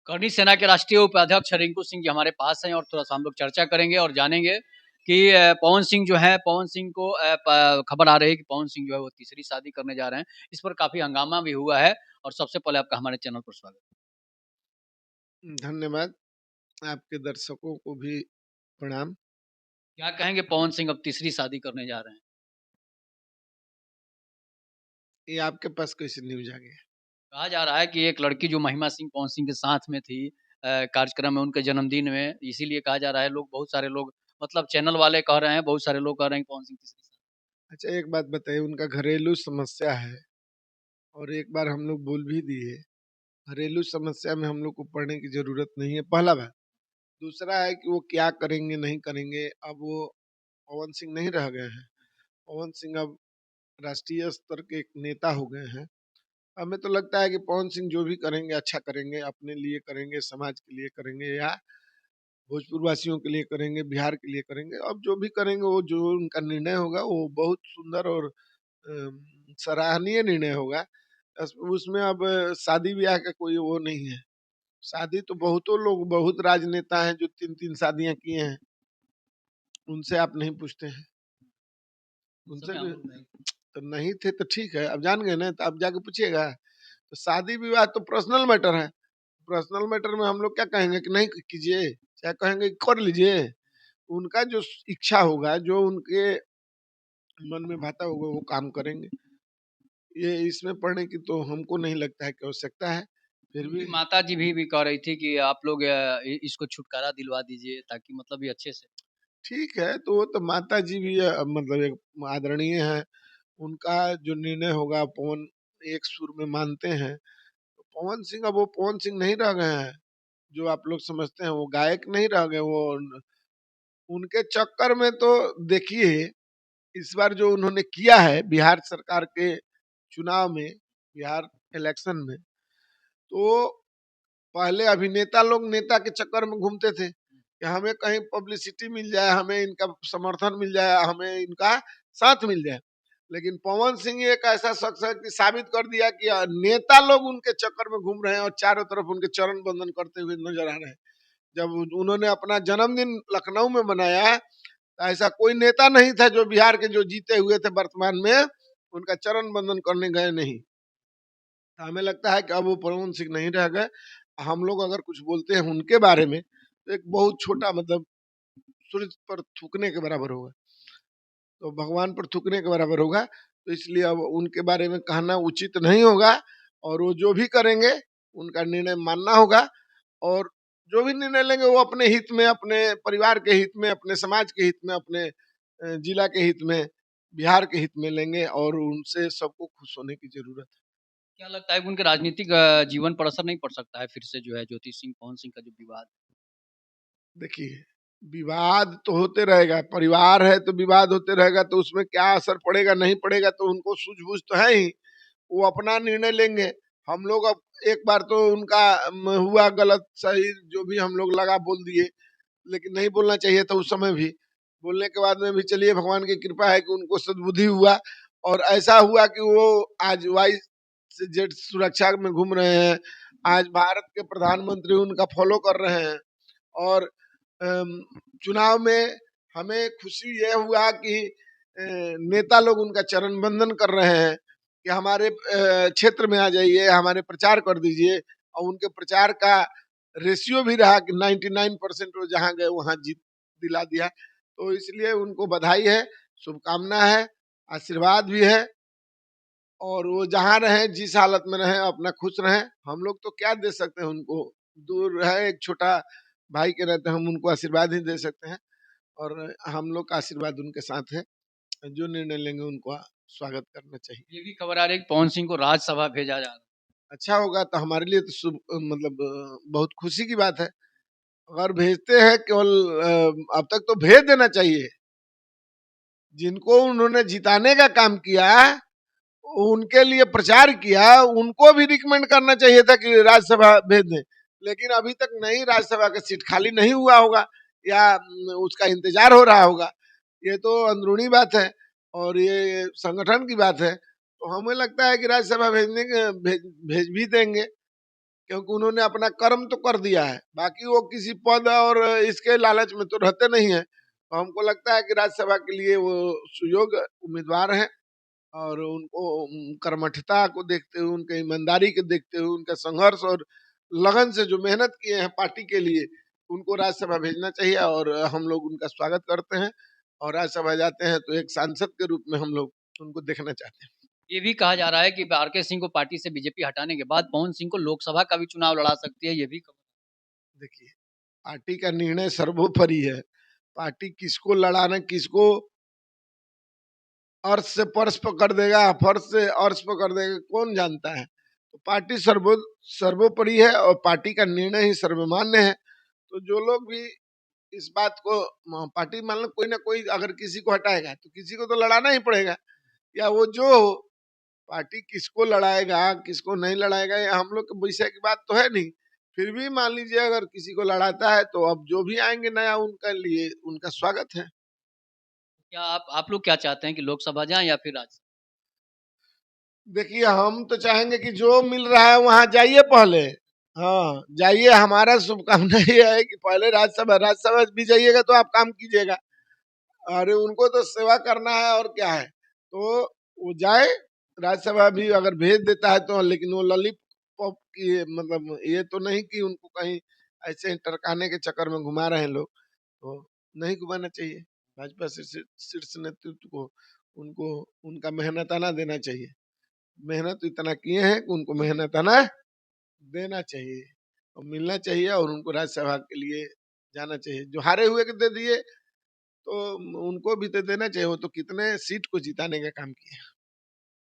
करनी सेना के राष्ट्रीय उपाध्यक्ष रिंकू सिंह जी हमारे पास हैं और थोड़ा-सा हम लोग चर्चा करेंगे और जानेंगे कि पवन सिंह जो है, पवन सिंह को खबर आ रही है कि पवन सिंह जो है वो तीसरी शादी करने जा रहे हैं। इस पर काफ़ी हंगामा भी हुआ है और सबसे पहले आपका हमारे चैनल पर स्वागत है। धन्यवाद। आपके दर्शकों को भी प्रणाम। क्या कहेंगे पवन सिंह अब तीसरी शादी करने जा रहे हैं? ये आपके पास कैसे न्यूज़ आ गया? कहा जा रहा है कि एक लड़की जो महिमा सिंह पवन सिंह के साथ में थी कार्यक्रम में उनके जन्मदिन में, इसीलिए कहा जा रहा है लोग बहुत सारे लोग मतलब चैनल वाले कह रहे हैं, बहुत सारे लोग कह रहे हैं कि पवन सिंह तीसरी शादी। अच्छा, एक बात बताइए, उनका घरेलू समस्या है और एक बार हम लोग बोल भी दिए, घरेलू समस्या में हम लोग को पड़ने की ज़रूरत नहीं है, पहला बात। दूसरा है कि वो क्या करेंगे, नहीं करेंगे, अब वो पवन सिंह नहीं रह गए हैं। पवन सिंह अब राष्ट्रीय स्तर के एक नेता हो गए हैं। हमें तो लगता है कि पवन सिंह जो भी करेंगे अच्छा करेंगे, अपने लिए करेंगे, समाज के लिए करेंगे या भोजपुर वासियों के लिए करेंगे, बिहार के लिए करेंगे। अब जो भी करेंगे वो जो उनका निर्णय होगा वो बहुत सुंदर और सराहनीय निर्णय होगा। उसमें अब शादी-ब्याह का कोई वो नहीं है। शादी तो बहुतों लोग बहुत राजनेता हैं जो 3-3 शादियाँ किए हैं। उनसे आप नहीं पूछते हैं। उस उनसे समय भी हम लोग नहीं तो नहीं थे तो ठीक है, अब जान गए ना तो अब जाके पूछिएगा। तो शादी-विवाह तो पर्सनल मैटर है। पर्सनल मैटर में हम लोग क्या कहेंगे कि नहीं कीजिए, चाहे कहेंगे कि कर लीजिए। उनका जो इच्छा होगा, जो उनके मन में भाता होगा वो काम करेंगे। ये इसमें पढ़ने की तो हमको नहीं लगता है कि आवश्यकता है। फिर उनकी भी माताजी भी कह रही थी कि आप लोग इसको छुटकारा दिलवा दीजिए ताकि मतलब ये अच्छे से। ठीक है, तो वो तो माताजी भी मतलब एक आदरणीय हैं। उनका जो निर्णय होगा पवन एक सुर में मानते हैं। तो पवन सिंह अब वो पवन सिंह नहीं रह गए हैं, जो आप लोग समझते हैं वो गायक नहीं रह गए। वो उनके चक्कर में तो देखिए इस बार जो उन्होंने किया है बिहार सरकार के चुनाव में, बिहार इलेक्शन में, तो पहले अभिनेता लोग नेता के चक्कर में घूमते थे कि हमें कहीं पब्लिसिटी मिल जाए, हमें इनका समर्थन मिल जाए, हमें इनका साथ मिल जाए। लेकिन पवन सिंह एक ऐसा शख्स है कि साबित कर दिया कि नेता लोग उनके चक्कर में घूम रहे हैं और चारों तरफ उनके चरण बंदन करते हुए नजर आ रहे हैं। जब उन्होंने अपना जन्मदिन लखनऊ में मनाया तो ऐसा कोई नेता नहीं था जो बिहार के जो जीते हुए थे वर्तमान में उनका चरण बंदन करने गए नहीं। तो हमें लगता है कि अब वो पवन सिंह नहीं रह गए। हम लोग अगर कुछ बोलते हैं उनके बारे में तो एक बहुत छोटा मतलब सूरज पर थूकने के बराबर होगा, तो भगवान पर थूकने के बराबर होगा। तो इसलिए अब उनके बारे में कहना उचित नहीं होगा और वो जो भी करेंगे उनका निर्णय मानना होगा और जो भी निर्णय लेंगे वो अपने हित में, अपने परिवार के हित में, अपने समाज के हित में, अपने जिला के हित में, बिहार के हित में लेंगे और उनसे सबको खुश होने की जरूरत है। क्या लगता है कि उनके राजनीतिक जीवन पर असर नहीं पड़ सकता है फिर से जो है ज्योति सिंह पवन सिंह का जो विवाद? देखिए, विवाद तो होते रहेगा, परिवार है तो विवाद होते रहेगा, तो उसमें क्या असर पड़ेगा नहीं पड़ेगा तो उनको सूझबूझ तो है ही, वो अपना निर्णय लेंगे। हम लोग अब एक बार तो उनका हुआ गलत सही जो भी हम लोग लगा बोल दिए, लेकिन नहीं बोलना चाहिए था उस समय भी। बोलने के बाद में भी चलिए भगवान की कृपा है कि उनको सद्बुद्धि हुआ और ऐसा हुआ कि वो आज वाई से जेड सुरक्षा में घूम रहे हैं। आज भारत के प्रधानमंत्री उनका फॉलो कर रहे हैं और चुनाव में हमें खुशी ये हुआ कि नेता लोग उनका चरण बंदन कर रहे हैं कि हमारे क्षेत्र में आ जाइए, हमारे प्रचार कर दीजिए और उनके प्रचार का रेशियो भी रहा कि 99% वो जहाँ गए वहाँ जीत दिला दिया। तो इसलिए उनको बधाई है, शुभकामना है, आशीर्वाद भी है और वो जहाँ रहें, जिस हालत में रहें, अपना खुश रहें। हम लोग तो क्या दे सकते हैं उनको, दूर है एक छोटा भाई के रहते हम उनको आशीर्वाद ही दे सकते हैं और हम लोग का आशीर्वाद उनके साथ है। जो निर्णय लेंगे उनको स्वागत करना चाहिए। ये भी खबर आ रही है कि पवन सिंह को राज्यसभा भेजा जा रहा है। अच्छा होगा तो हमारे लिए तो शुभ मतलब बहुत खुशी की बात है। अगर भेजते हैं केवल अब तक तो भेज देना चाहिए। जिनको उन्होंने जिताने का काम किया, उनके लिए प्रचार किया, उनको भी रिकमेंड करना चाहिए था कि राज्यसभा भेज दें। लेकिन अभी तक नहीं, राज्यसभा का सीट खाली नहीं हुआ होगा या उसका इंतजार हो रहा होगा। ये तो अंदरूनी बात है और ये संगठन की बात है। तो हमें लगता है कि राज्यसभा भेज भी देंगे। क्योंकि उन्होंने अपना कर्म तो कर दिया है, बाकी वो किसी पद और इसके लालच में तो रहते नहीं है। तो हमको लगता है कि राज्यसभा के लिए वो सुयोग्य उम्मीदवार हैं, और उनको कर्मठता को देखते हुए, उनके ईमानदारी को देखते हुए, उनका संघर्ष और लगन से जो मेहनत किए हैं पार्टी के लिए, उनको राज्यसभा भेजना चाहिए। और हम लोग उनका स्वागत करते हैं, और राज्यसभा जाते हैं तो एक सांसद के रूप में हम लोग उनको देखना चाहते हैं। ये भी कहा जा रहा है कि आर.के. सिंह को पार्टी से बीजेपी हटाने के बाद पवन सिंह को लोकसभा का भी चुनाव लड़ा सकती है, ये भी देखिए, पार्टी का निर्णय सर्वोपरि है। पार्टी किसको लड़ाना, किसको अर्श से फर्श पकड़ देगा, फर्श से अर्श पकड़ देगा, कौन जानता है। तो पार्टी सर्वोपरि है, और पार्टी का निर्णय ही सर्वमान्य है। तो जो लोग भी इस बात को, पार्टी मान लो कोई ना कोई अगर किसी को हटाएगा तो किसी को तो लड़ाना ही पड़ेगा, या वो जो हो। पार्टी किसको लड़ाएगा किसको नहीं लड़ाएगा ये हम लोग के विषय की बात तो है नहीं। फिर भी मान लीजिए अगर किसी को लड़ाता है तो अब जो भी आएंगे नया, उनका लिए उनका स्वागत है। क्या आप लोग क्या चाहते हैं कि लोकसभा जाएं या फिर राज्यसभा? देखिए, हम तो चाहेंगे कि जो मिल रहा है वहां जाइए पहले। हाँ, जाइए, हमारा शुभकामना ये है कि पहले राज्यसभा, राज्यसभा भी जाइएगा तो आप काम कीजिएगा। अरे उनको तो सेवा करना है और क्या है, तो वो जाए। राज्यसभा भी अगर भेज देता है तो, लेकिन वो लॉलीपॉप की मतलब ये तो नहीं कि उनको कहीं ऐसे टरकाने के चक्कर में घुमा रहे हैं लोग, तो नहीं घुमाना चाहिए। भाजपा शीर्ष नेतृत्व को उनको उनका मेहनताना देना चाहिए। मेहनत इतना किए हैं कि उनको मेहनताना देना चाहिए और मिलना चाहिए, और उनको राज्यसभा के लिए जाना चाहिए। जो हारे हुए के दे दिए तो उनको भी तो देना चाहिए, वो तो कितने सीट को जिताने का काम किया।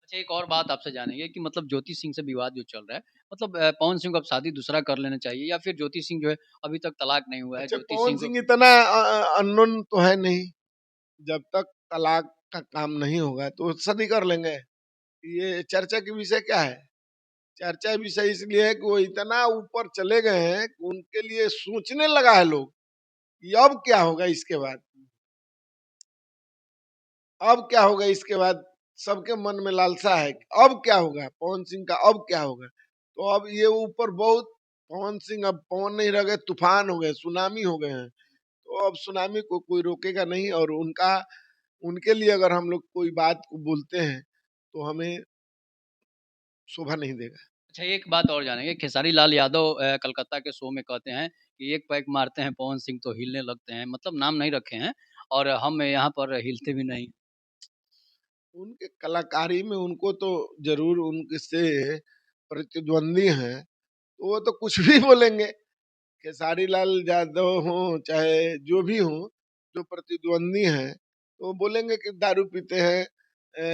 अच्छा, एक और बात आपसे जानेंगे कि मतलब ज्योति सिंह से विवाद जो चल रहा है, मतलब पवन सिंह को अब शादी दूसरा कर लेना चाहिए या फिर ज्योति सिंह जो है अभी तक तलाक नहीं हुआ है, अच्छा, ज्योति पवन सिंह को सिंह इतना अननोन तो है नहीं। जब तक तलाक का काम नहीं होगा तो शादी कर लेंगे। ये चर्चा की विषय क्या है? चर्चा विषय इसलिए है कि वो इतना ऊपर चले गए हैं कि उनके लिए सोचने लगा है लोग कि अब क्या होगा इसके बाद, अब क्या होगा इसके बाद। सबके मन में लालसा है कि अब क्या होगा, पवन सिंह का अब क्या होगा। तो अब ये ऊपर बहुत, पवन सिंह अब पवन नहीं रह गए, तूफान हो गए, सुनामी हो गए हैं। तो अब सुनामी को कोई रोकेगा नहीं, और उनका, उनके लिए अगर हम लोग कोई बात को बोलते हैं तो हमें शोभा नहीं देगा। अच्छा, एक बात और जानेंगे, खेसारी लाल यादव कलकत्ता के शो में कहते हैं कि एक पैक मारते हैं पवन सिंह तो हिलने लगते हैं, मतलब नाम नहीं रखे हैं और हम यहाँ पर हिलते भी नहीं। उनके कलाकारी में उनको तो जरूर उनके से प्रतिद्वंदी हैं, तो वो तो कुछ भी बोलेंगे। खेसारी लाल यादव हो चाहे जो भी हो, जो प्रतिद्वंदी हैं तो वो बोलेंगे कि दारू पीते हैं,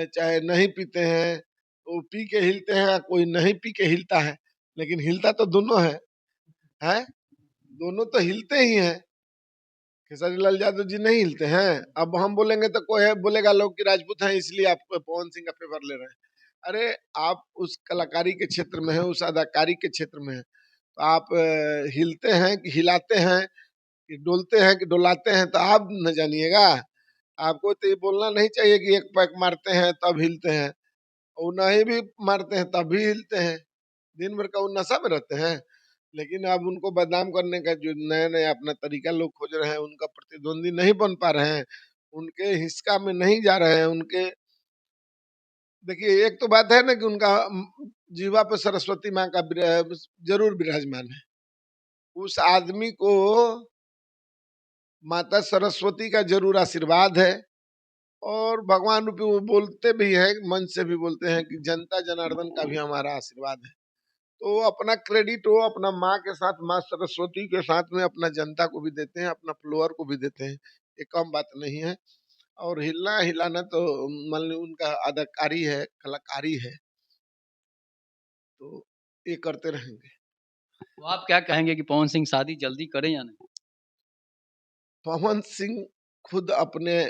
चाहे नहीं पीते हैं, तो पी के हिलते हैं, कोई नहीं पी के हिलता है। लेकिन हिलता तो दोनों है, दोनों तो हिलते ही हैं। खेसारी लाल यादव जी नहीं हिलते हैं। अब हम बोलेंगे तो कोई है बोलेगा लोग कि राजपूत हैं इसलिए आप पवन सिंह का फेवर ले रहे हैं। अरे, आप उस कलाकारी के क्षेत्र में है, उस अदाकारी के क्षेत्र में है, तो आप हिलते हैं कि हिलाते हैं कि डोलते हैं कि डोलाते हैं, तो आप न जानिएगा। आपको तो ये बोलना नहीं चाहिए कि एक पैक मारते हैं तब हिलते हैं, और नहीं भी मारते हैं तब भी हिलते हैं। दिन भर का वो नशा में रहते हैं। लेकिन अब उनको बदनाम करने का जो नया नया अपना तरीका लोग खोज रहे हैं, उनका प्रतिद्वंदी नहीं बन पा रहे हैं, उनके हिस्सा में नहीं जा रहे हैं उनके। देखिए, एक तो बात है ना कि उनका जीवा पे सरस्वती माँ का जरूर विराजमान है। उस आदमी को माता सरस्वती का जरूर आशीर्वाद है, और भगवान रूपी वो बोलते भी हैं, मन से भी बोलते हैं कि जनता जनार्दन का भी हमारा आशीर्वाद है। तो वो अपना क्रेडिट वो अपना माँ के साथ, माँ सरस्वती के साथ में अपना जनता को भी देते हैं, अपना फ्लोअर को भी देते हैं। ये कम बात नहीं है। और हिलना हिलाना तो मान लो उनका अदाकारी है, कलाकारी है, तो ये करते रहेंगे। तो आप क्या कहेंगे कि पवन सिंह शादी जल्दी करें या नहीं? पवन सिंह खुद अपने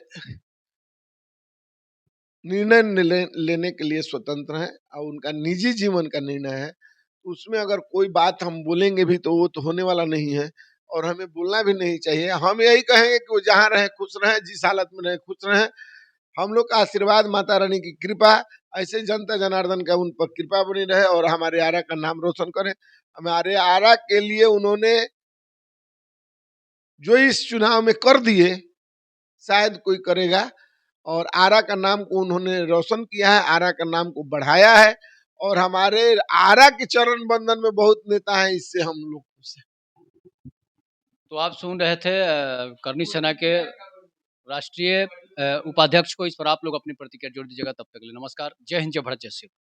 निर्णय लेने के लिए स्वतंत्र है, और उनका निजी जीवन का निर्णय है। उसमें अगर कोई बात हम बोलेंगे भी तो वो तो होने वाला नहीं है, और हमें बोलना भी नहीं चाहिए। हम यही कहेंगे कि वो जहाँ रहे खुश रहे, जिस हालत में रहे खुश रहे, हम लोग का आशीर्वाद, माता रानी की कृपा, ऐसे जनता जनार्दन का उन पर कृपा बनी रहे और हमारे आरा का नाम रोशन करें। हमारे आरा के लिए उन्होंने जो इस चुनाव में कर दिए, शायद कोई करेगा। और आरा का नाम को उन्होंने रोशन किया है, आरा का नाम को बढ़ाया है, और हमारे आरा के चरण बंधन में बहुत नेता हैं, इससे हम लोग खुश हैं। तो आप सुन रहे थे करनी सेना के राष्ट्रीय उपाध्यक्ष को। इस पर आप लोग अपनी प्रतिक्रिया जोड़ दीजिएगा। तब तक के लिए नमस्कार। जय हिंद, जय भारत, जय श्री राम।